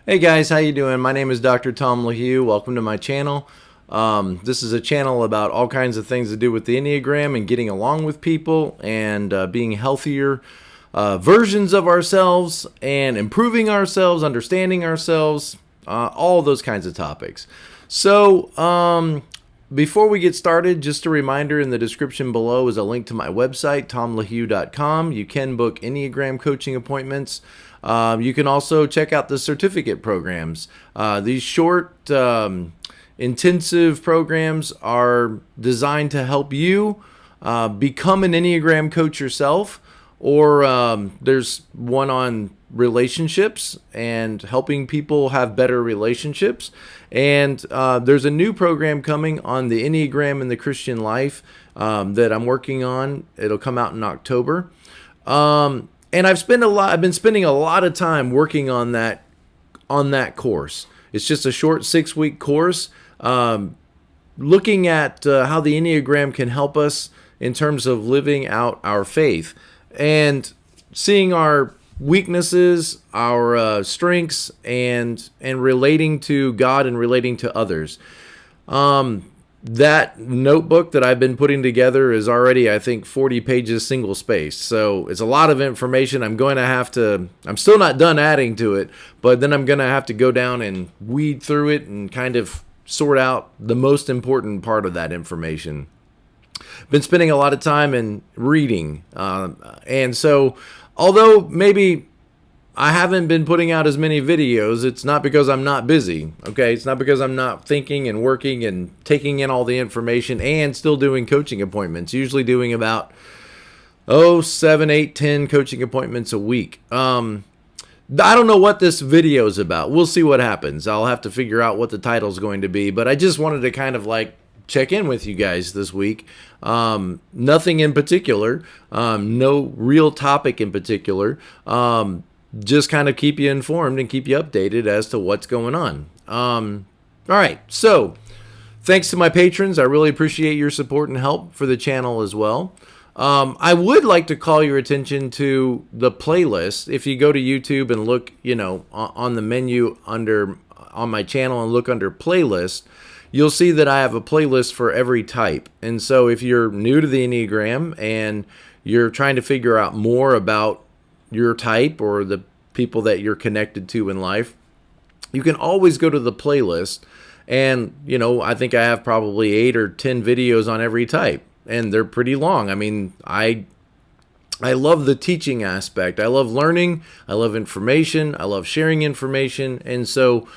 Hey guys, how you doing? My name is Dr. Tom LaHue. Welcome to my channel. This is a channel about all kinds of things to do with the Enneagram and getting along with people and being healthier versions of ourselves and improving ourselves, understanding ourselves, all those kinds of topics. So before we get started, just a reminder, in the description below is a link to my website, tomlahue.com. You can book Enneagram coaching appointments. You can also check out the certificate programs. These short, intensive programs are designed to help you become an Enneagram coach yourself, or there's one on relationships and helping people have better relationships. And there's a new program coming on the Enneagram and the Christian life that I'm working on. It'll come out in October. And I've been spending a lot of time working on that course. It's just a short 6-week course, looking at how the Enneagram can help us in terms of living out our faith and seeing our weaknesses, our strengths, and relating to God and relating to others. That notebook that I've been putting together is already, I think, 40 pages single spaced. So it's a lot of information. I'm still not done adding to it, but then I'm going to have to go down and weed through it and kind of sort out the most important part of that information. Been spending a lot of time in reading. And so although maybe I haven't been putting out as many videos, it's not because I'm not busy, okay? It's not because I'm not thinking and working and taking in all the information and still doing coaching appointments, usually doing about 7, 8, 10 coaching appointments a week. I don't know what this video is about. We'll see what happens. I'll have to figure out what the title's going to be, but I just wanted to kind of like check in with you guys this week. Nothing in particular, no real topic in particular. Just kind of keep you informed and keep you updated as to what's going on. All right, so thanks to my patrons. I really appreciate your support and help for the channel as well. I would like to call your attention to the playlist. If you go to YouTube and look, on the menu on my channel and look under playlist, you'll see that I have a playlist for every type. And so if you're new to the Enneagram and you're trying to figure out more about your type or the people that you're connected to in life, you can always go to the playlist. And, I think I have probably 8 or 10 videos on every type, and they're pretty long. I mean, I love the teaching aspect. I love learning. I love information. I love sharing information. And so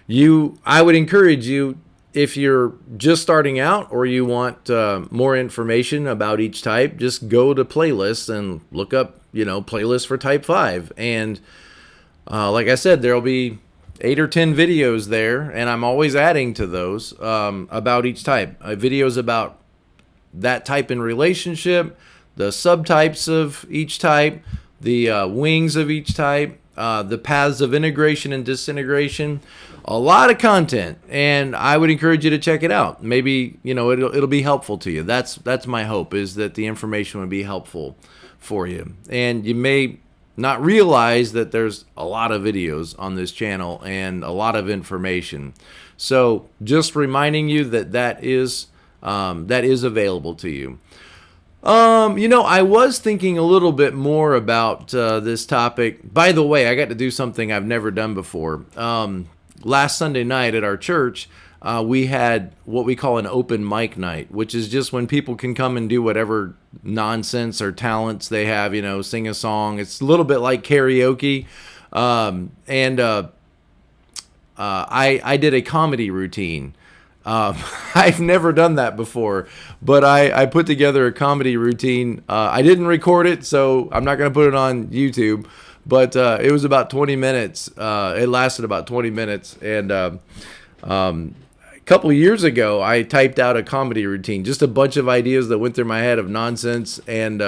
I would encourage you, if you're just starting out or you want more information about each type, just go to playlists and look up, playlist for type 5. And like I said, there'll be 8 or 10 videos there, and I'm always adding to those about each type. Videos about that type in relationship, the subtypes of each type, the wings of each type, the paths of integration and disintegration. A lot of content, and I would encourage you to check it out. Maybe, it'll be helpful to you. That's my hope, is that the information would be helpful for you. And you may not realize that there's a lot of videos on this channel and a lot of information. So just reminding you that is available to you. I was thinking a little bit more about this topic. By the way, I got to do something I've never done before. Last Sunday night at our church, we had what we call an open mic night, which is just when people can come and do whatever nonsense or talents they have, sing a song. It's a little bit like karaoke. I did a comedy routine. I've never done that before, but I put together a comedy routine. I didn't record it, so I'm not going to put it on YouTube, but it was about 20 minutes. It lasted about 20 minutes, and a couple of years ago, I typed out a comedy routine, just a bunch of ideas that went through my head of nonsense, and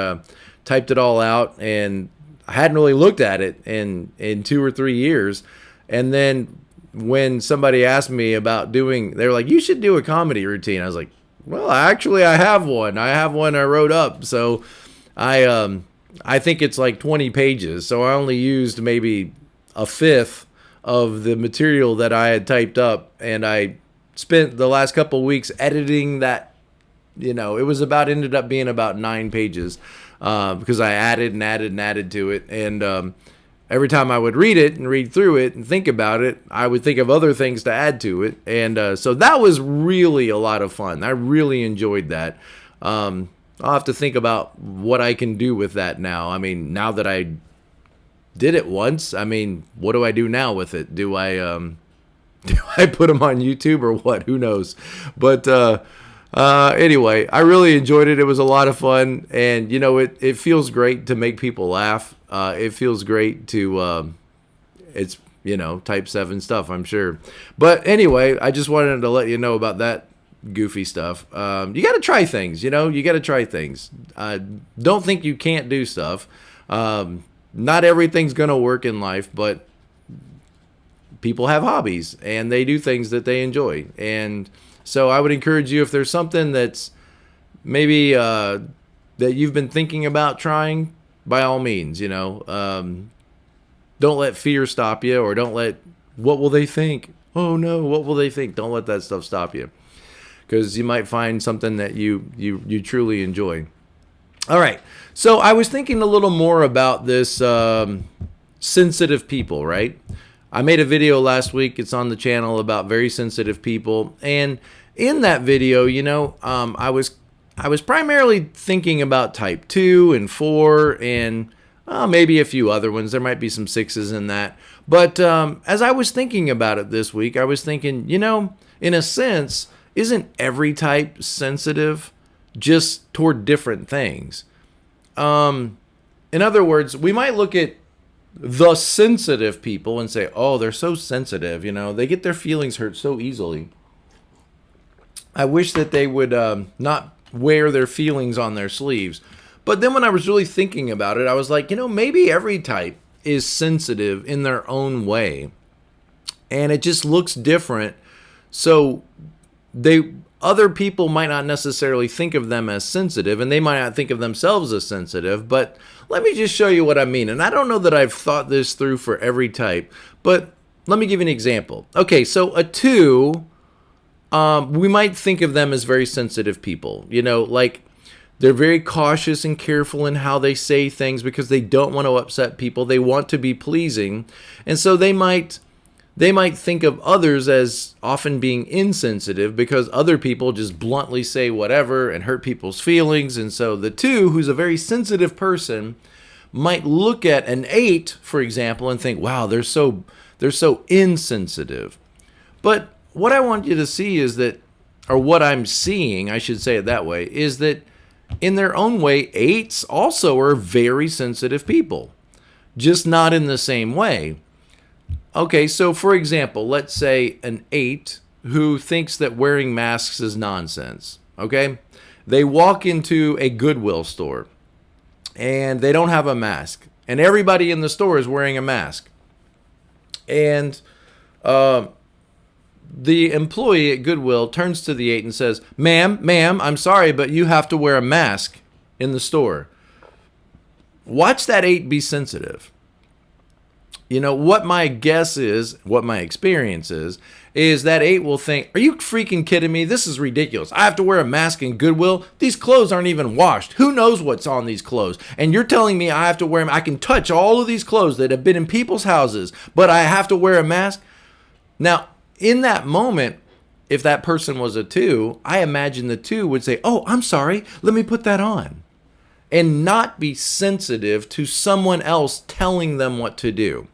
typed it all out, and I hadn't really looked at it in 2 or 3 years, and then when somebody asked me about they were like, you should do a comedy routine. I was like, well, actually I have one I wrote up. So I think it's like 20 pages. So I only used maybe a fifth of the material that I had typed up, and I spent the last couple of weeks editing that. It was ended up being about 9 pages because I added and added and added to it. And every time I would read it and read through it and think about it, I would think of other things to add to it. And so that was really a lot of fun. I really enjoyed that. I'll have to think about what I can do with that now. I mean, now that I did it once, I mean, what do I do now with it? Do I put them on YouTube or what? Who knows? But anyway, I really enjoyed it. It was a lot of fun, and it feels great to make people laugh. It feels great to it's type 7 stuff, I'm sure. But anyway, I just wanted to let you know about that goofy stuff. You got to try things. You got to try things. Don't think you can't do stuff. Not everything's gonna work in life, but people have hobbies and they do things that they enjoy. And so I would encourage you, if there's something that's maybe that you've been thinking about trying, by all means, don't let fear stop you, or don't let what will they think? Oh no, what will they think? Don't let that stuff stop you, because you might find something that you truly enjoy. All right, so I was thinking a little more about this sensitive people, right? I made a video last week. It's on the channel about very sensitive people, and in that video, I was primarily thinking about type 2 and 4 and maybe a few other ones. There might be some 6s in that. But as I was thinking about it this week, I was thinking, in a sense, isn't every type sensitive, just toward different things? In other words, we might look at the sensitive people and say, oh, they're so sensitive, they get their feelings hurt so easily. I wish that they would not wear their feelings on their sleeves. But then when I was really thinking about it, I was like, maybe every type is sensitive in their own way. And it just looks different. So other people might not necessarily think of them as sensitive, and they might not think of themselves as sensitive, but let me just show you what I mean. And I don't know that I've thought this through for every type, but let me give you an example. Okay, so a 2, we might think of them as very sensitive people. Like they're very cautious and careful in how they say things because they don't want to upset people. They want to be pleasing, and so they might think of others as often being insensitive because other people just bluntly say whatever and hurt people's feelings. And so the 2, who's a very sensitive person, might look at an 8, for example, and think, wow, they're so insensitive. But what I want you to see is that, or what I'm seeing, I should say it that way, is that in their own way, 8s also are very sensitive people, just not in the same way. Okay, so for example, let's say an 8 who thinks that wearing masks is nonsense, okay? They walk into a Goodwill store and they don't have a mask, and everybody in the store is wearing a mask. And the employee at Goodwill turns to the 8 and says, ma'am, I'm sorry, but you have to wear a mask in the store. Watch that 8 be sensitive. What my guess is, what my experience is that 8 will think, are you freaking kidding me? This is ridiculous. I have to wear a mask in Goodwill? These clothes aren't even washed. Who knows what's on these clothes? And you're telling me I have to wear them? I can touch all of these clothes that have been in people's houses, but I have to wear a mask? Now, in that moment, if that person was a 2, I imagine the 2 would say, oh, I'm sorry, let me put that on. And not be sensitive to someone else telling them what to do.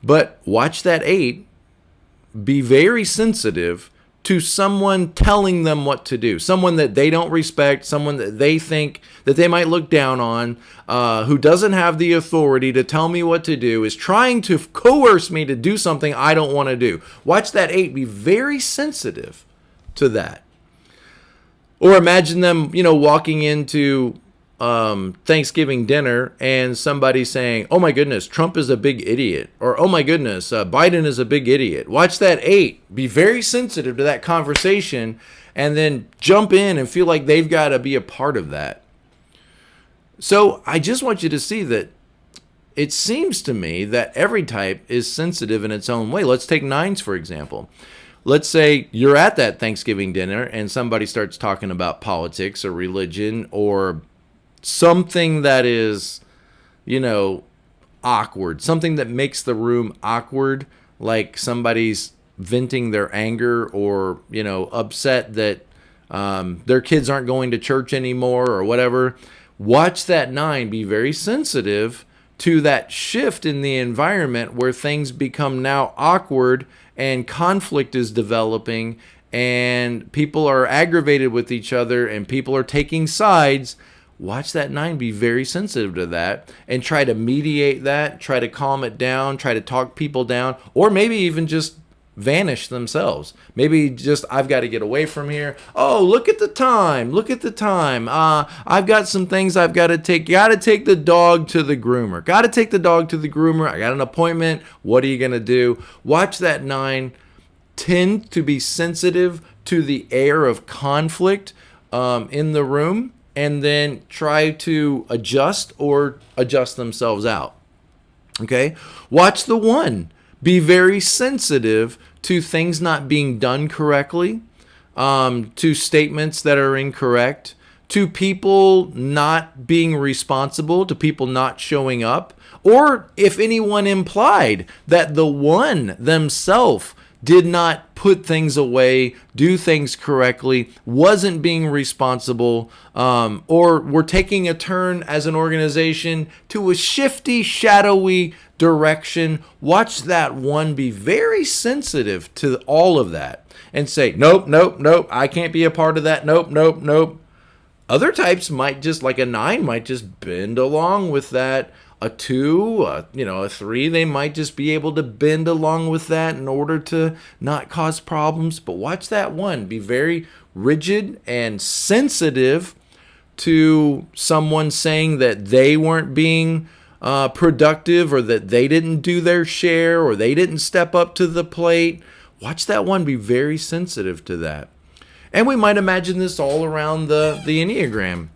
But watch that 8 be very sensitive to someone telling them what to do. Someone that they don't respect, someone that they think that they might look down on, who doesn't have the authority to tell me what to do, is trying to coerce me to do something I don't want to do. Watch that 8 be very sensitive to that. Or imagine them, walking into Thanksgiving dinner and somebody saying, oh my goodness, Trump is a big idiot, or oh my goodness, Biden is a big idiot. Watch that 8 be very sensitive to that conversation and then jump in and feel like they've got to be a part of that. So I just want you to see that it seems to me that every type is sensitive in its own way. Let's take 9s, for example. Let's say you're at that Thanksgiving dinner and somebody starts talking about politics or religion or something that is, awkward, something that makes the room awkward, like somebody's venting their anger or, upset that their kids aren't going to church anymore or whatever. Watch that 9 be very sensitive to that shift in the environment where things become now awkward and conflict is developing and people are aggravated with each other and people are taking sides. Watch that 9 be very sensitive to that and try to mediate that, try to calm it down, try to talk people down, or maybe even just vanish themselves. Maybe just, I've got to get away from here. Oh, look at the time. I've got some things I've got to take. Got to take the dog to the groomer. I got an appointment. What are you going to do? Watch that 9 tend to be sensitive to the air of conflict in the room, and then try to adjust themselves out. Okay? Watch the 1 be very sensitive to things not being done correctly, to statements that are incorrect, to people not being responsible, to people not showing up, or if anyone implied that the 1 themselves did not put things away, do things correctly, wasn't being responsible, or were taking a turn as an organization to a shifty, shadowy direction. Watch that 1 be very sensitive to all of that and say, nope, I can't be a part of that. Nope. Other types might just, like a 9, might just bend along with that. A 2, a 3, they might just be able to bend along with that in order to not cause problems. But watch that 1 be very rigid and sensitive to someone saying that they weren't being productive or that they didn't do their share or they didn't step up to the plate. Watch that 1 be very sensitive to that. And we might imagine this all around the Enneagram.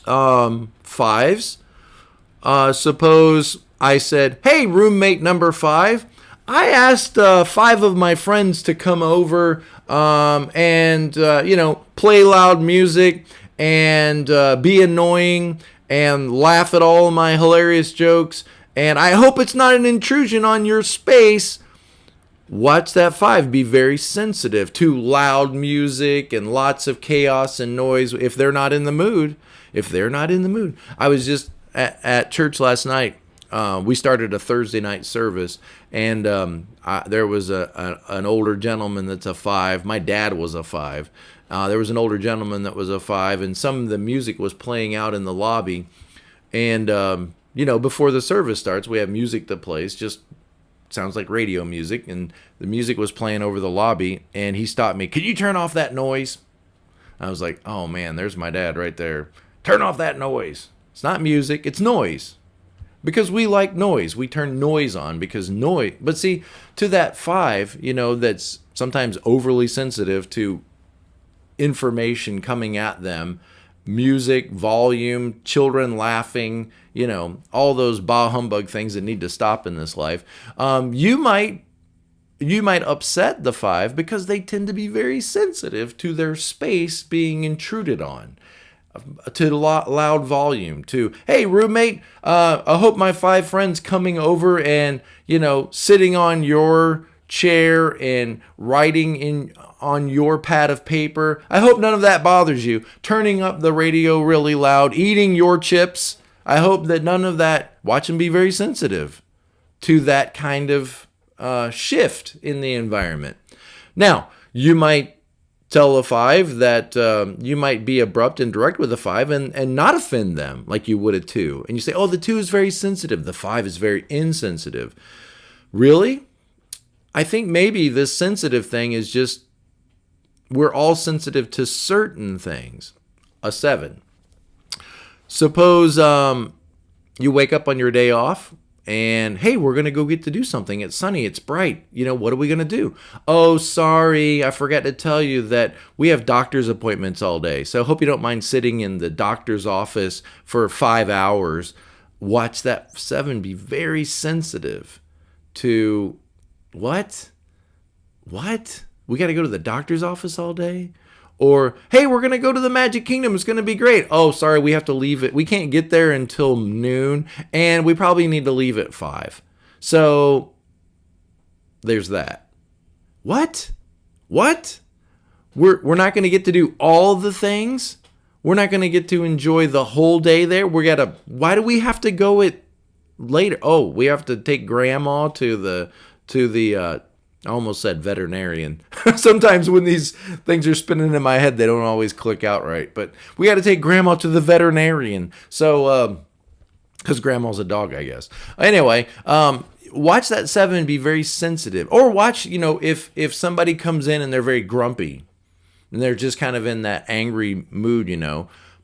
5s. Suppose I said, hey, roommate number 5, I asked 5 of my friends to come over and play loud music and be annoying and laugh at all of my hilarious jokes. And I hope it's not an intrusion on your space. Watch that 5 be very sensitive to loud music and lots of chaos and noise if they're not in the mood. I was just at church last night. We started a Thursday night service, and there was an older gentleman that's a 5. My dad was a 5. There was an older gentleman that was a 5, and some of the music was playing out in the lobby. And, before the service starts, we have music that plays, just sounds like radio music, and the music was playing over the lobby, and he stopped me. Could you turn off that noise? I was like, oh, man, there's my dad right there. Turn off that noise. It's not music, it's noise. Because we like noise. We turn noise on because noise. But see, to that 5, that's sometimes overly sensitive to information coming at them, music, volume, children laughing, all those bah humbug things that need to stop in this life. You might upset the 5 because they tend to be very sensitive to their space being intruded on. To loud volume, to, hey, roommate, I hope my 5 friends coming over and, sitting on your chair and writing on your pad of paper, I hope none of that bothers you. Turning up the radio really loud, eating your chips, I hope that none of that. Watch them be very sensitive to that kind of shift in the environment. Now, you might tell a 5 that you might be abrupt and direct with a 5 and not offend them like you would a 2. And you say, oh, the 2 is very sensitive. The 5 is very insensitive. Really? I think maybe this sensitive thing is just, we're all sensitive to certain things. A 7. Suppose you wake up on your day off and, hey, we're going to go get to do something. It's sunny. It's bright. What are we going to do? Oh, sorry. I forgot to tell you that we have doctor's appointments all day. So I hope you don't mind sitting in the doctor's office for 5 hours. watch that 7 be very sensitive to what? We got to go to the doctor's office all day? Or, hey, we're going to go to the Magic Kingdom. It's going to be great. Oh, sorry, we have to leave it. We can't get there until noon, and we probably need to leave at 5. So there's that. What? We're not going to get to do all the things? We're not going to get to enjoy the whole day there? Why do we have to go it later? Oh, we have to take grandma to the I almost said veterinarian. Sometimes when these things are spinning in my head, they don't always click out right. But we got to take grandma to the veterinarian. So, because grandma's a dog, I guess. Anyway, watch that 7 be very sensitive. Or watch, if somebody comes in and they're very grumpy and they're just kind of in that angry mood,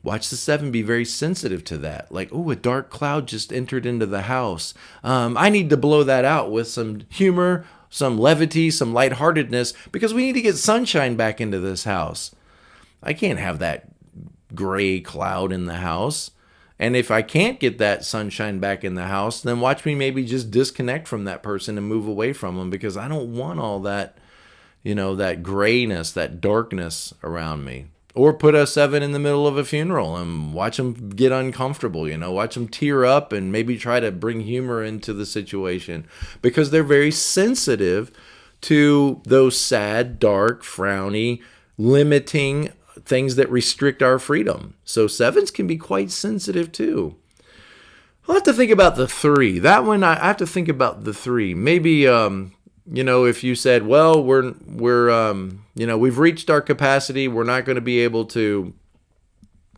watch the 7 be very sensitive to that. Like, oh, a dark cloud just entered into the house. I need to blow that out with some humor, some levity, some lightheartedness, because we need to get sunshine back into this house. I can't have that gray cloud in the house. And if I can't get that sunshine back in the house, then watch me maybe just disconnect from that person and move away from them, because I don't want all that, that grayness, that darkness around me. Or put a 7 in the middle of a funeral and watch them get uncomfortable, watch them tear up and maybe try to bring humor into the situation, because they're very sensitive to those sad, dark, frowny, limiting things that restrict our freedom. So 7s can be quite sensitive too. I'll have to think about the 3. That one, I have to think about the 3. Maybe, if you said, well, we've reached our capacity, we're not going to be able to,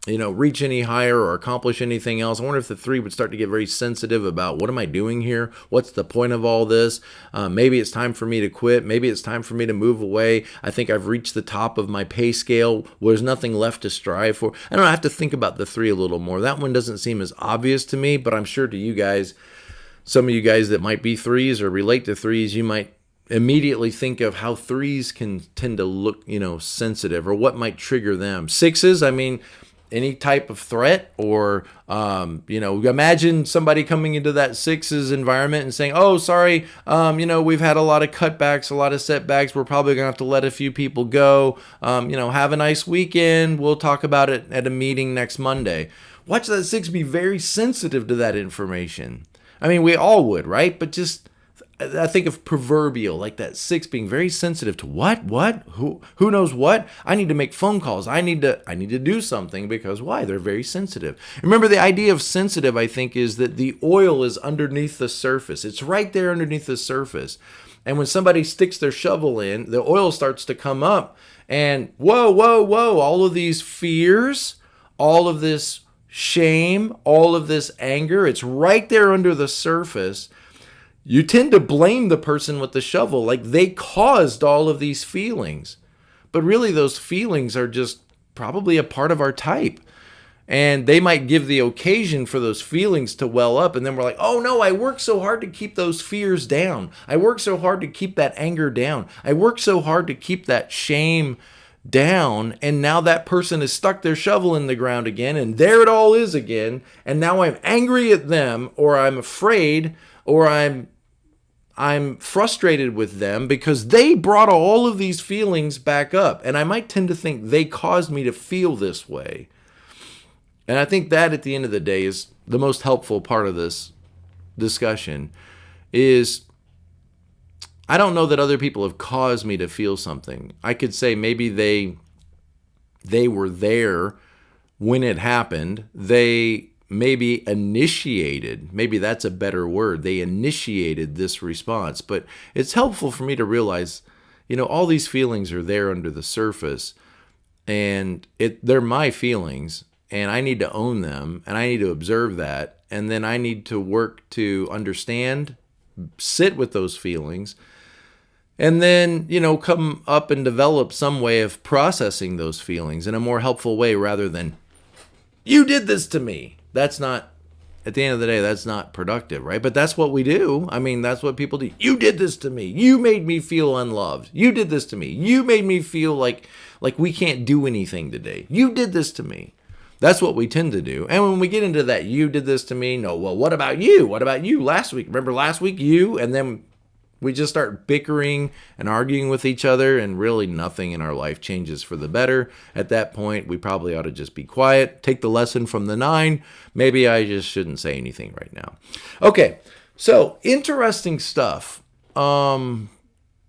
reach any higher or accomplish anything else. I wonder if the 3 would start to get very sensitive about, what am I doing here? What's the point of all this? Maybe it's time for me to quit. Maybe it's time for me to move away. I think I've reached the top of my pay scale. There's nothing left to strive for. I don't know, I have to think about the 3 a little more. That one doesn't seem as obvious to me, but I'm sure to you guys, some of you guys that might be 3s or relate to 3s, you might immediately think of how 3s can tend to look, sensitive, or what might trigger them. 6s, any type of threat, or, imagine somebody coming into that 6s environment and saying, oh, sorry, we've had a lot of cutbacks, a lot of setbacks. We're probably going to have to let a few people go. Have a nice weekend. We'll talk about it at a meeting next Monday. Watch that 6 be very sensitive to that information. We all would, right? But just, I think of proverbial, like that 6 being very sensitive to what, who knows what. I need to make phone calls. I need to do something, because why? They're very sensitive. Remember, the idea of sensitive, I think, is that the oil is underneath the surface. It's right there underneath the surface. And when somebody sticks their shovel in, the oil starts to come up, and whoa, all of these fears, all of this shame, all of this anger, it's right there under the surface. You tend to blame the person with the shovel, like they caused all of these feelings. But really, those feelings are just probably a part of our type. And they might give the occasion for those feelings to well up. And then we're like, oh no, I worked so hard to keep those fears down. I worked so hard to keep that anger down. I worked so hard to keep that shame down. And now that person has stuck their shovel in the ground again. And there it all is again. And now I'm angry at them, or I'm afraid, or I'm frustrated with them because they brought all of these feelings back up. And I might tend to think they caused me to feel this way. And I think that at the end of the day is the most helpful part of this discussion is, I don't know that other people have caused me to feel something. I could say maybe they were there when it happened. They maybe initiated, maybe that's a better word, they initiated this response. But it's helpful for me to realize, all these feelings are there under the surface, and they're my feelings, and I need to own them, and I need to observe that, and then I need to work to understand, sit with those feelings, and then, come up and develop some way of processing those feelings in a more helpful way, rather than, you did this to me. That's not, at the end of the day, that's not productive, right? But that's what we do. That's what people do. You did this to me. You made me feel unloved. You did this to me. You made me feel like we can't do anything today. You did this to me. That's what we tend to do. And when we get into that, you did this to me. No, well, what about you? What about you last week? Remember last week, you? And then we just start bickering and arguing with each other, and really nothing in our life changes for the better. At that point, we probably ought to just be quiet, take the lesson from the 9. Maybe I just shouldn't say anything right now. Okay, so interesting stuff. You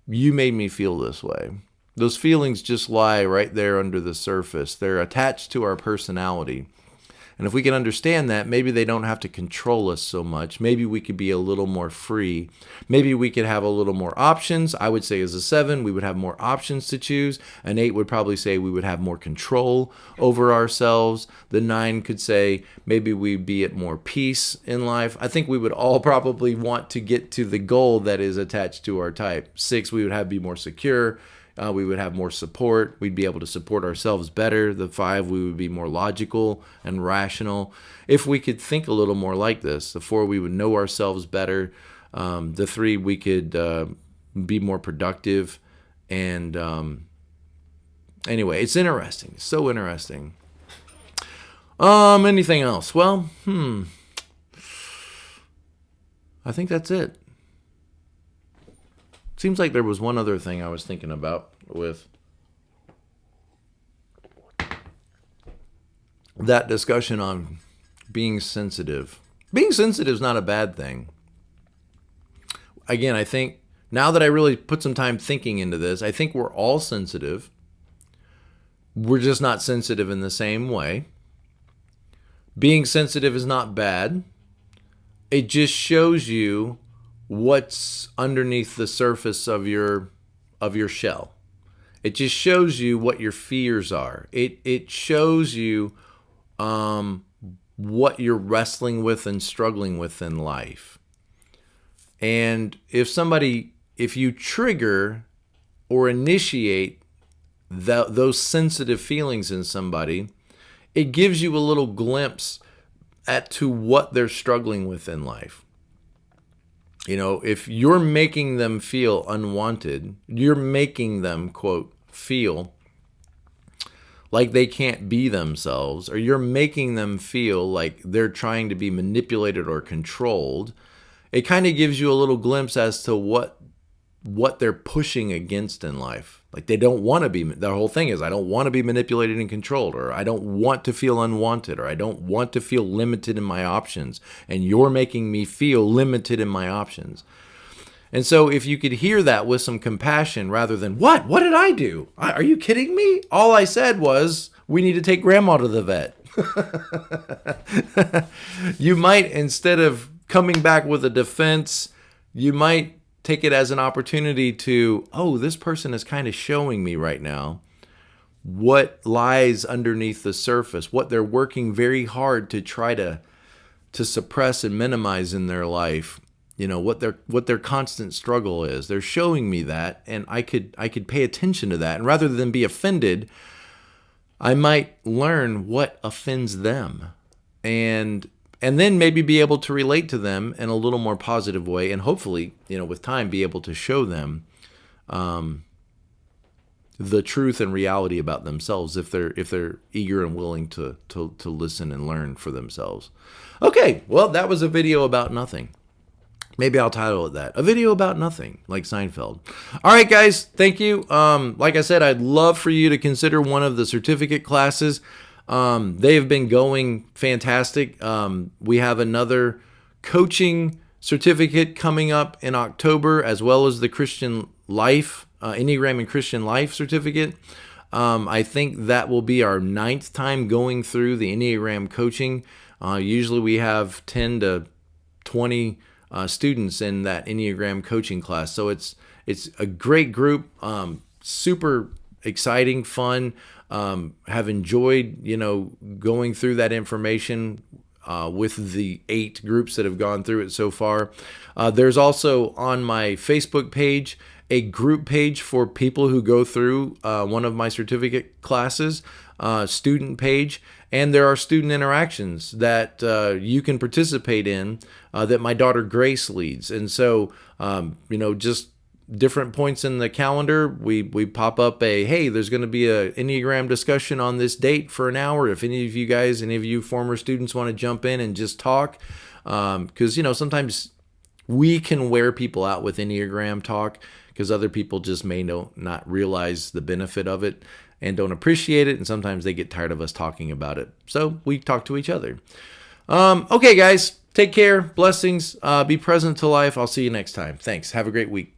made me feel this way. Those feelings just lie right there under the surface. They're attached to our personality. And if we can understand that, maybe they don't have to control us so much. Maybe we could be a little more free. Maybe we could have a little more options. I would say as a 7, we would have more options to choose. An 8 would probably say we would have more control over ourselves. The 9 could say maybe we'd be at more peace in life. I think we would all probably want to get to the goal that is attached to our type. 6, we would be more secure. We would have more support. We'd be able to support ourselves better. The 5, we would be more logical and rational. If we could think a little more like this. The 4, we would know ourselves better. The 3, we could be more productive. And anyway, it's interesting. It's so interesting. Anything else? Well, I think that's it. Seems like there was one other thing I was thinking about with that discussion on being sensitive. Being sensitive is not a bad thing. Again, I think now that I really put some time thinking into this, I think we're all sensitive. We're just not sensitive in the same way. Being sensitive is not bad. It just shows you what's underneath the surface of your shell. It just shows you what your fears are. It shows you what you're wrestling with and struggling with in life. And if you trigger or initiate those sensitive feelings in somebody, it gives you a little glimpse to what they're struggling with in life. If you're making them feel unwanted, you're making them, quote, feel like they can't be themselves, or you're making them feel like they're trying to be manipulated or controlled, it kind of gives you a little glimpse as to what they're pushing against in life. Like they don't want to be, the whole thing is, I don't want to be manipulated and controlled, or I don't want to feel unwanted, or I don't want to feel limited in my options, and you're making me feel limited in my options. And so if you could hear that with some compassion rather than, what did I do? Are you kidding me? All I said was, we need to take grandma to the vet. You might, instead of coming back with a defense, you might take it as an opportunity to, this person is kind of showing me right now what lies underneath the surface, what they're working very hard to try to suppress and minimize in their life. What their constant struggle is. They're showing me that, and I could pay attention to that. And rather than be offended, I might learn what offends them, and then maybe be able to relate to them in a little more positive way, and hopefully, with time, be able to show them the truth and reality about themselves if they're eager and willing to listen and learn for themselves. Okay, well, that was a video about nothing. Maybe I'll title it that. A video about nothing, like Seinfeld. All right, guys, thank you. Like I said, I'd love for you to consider one of the certificate classes. They have been going fantastic. We have another coaching certificate coming up in October, as well as the Christian Life, Enneagram and Christian Life certificate. I think that will be our 9th time going through the Enneagram coaching. Usually we have 10 to 20 students in that Enneagram coaching class. So it's a great group, super exciting, fun. Have enjoyed, going through that information with the 8 groups that have gone through it so far. There's also on my Facebook page a group page for people who go through one of my certificate classes, student page, and there are student interactions that you can participate in that my daughter Grace leads. And so, just different points in the calendar, we pop up hey, there's going to be a Enneagram discussion on this date for an hour. If any of you former students want to jump in and just talk, because sometimes we can wear people out with Enneagram talk because other people just may not realize the benefit of it and don't appreciate it, and sometimes they get tired of us talking about it. So we talk to each other. Okay, guys, take care. Blessings. Be present to life. I'll see you next time. Thanks. Have a great week.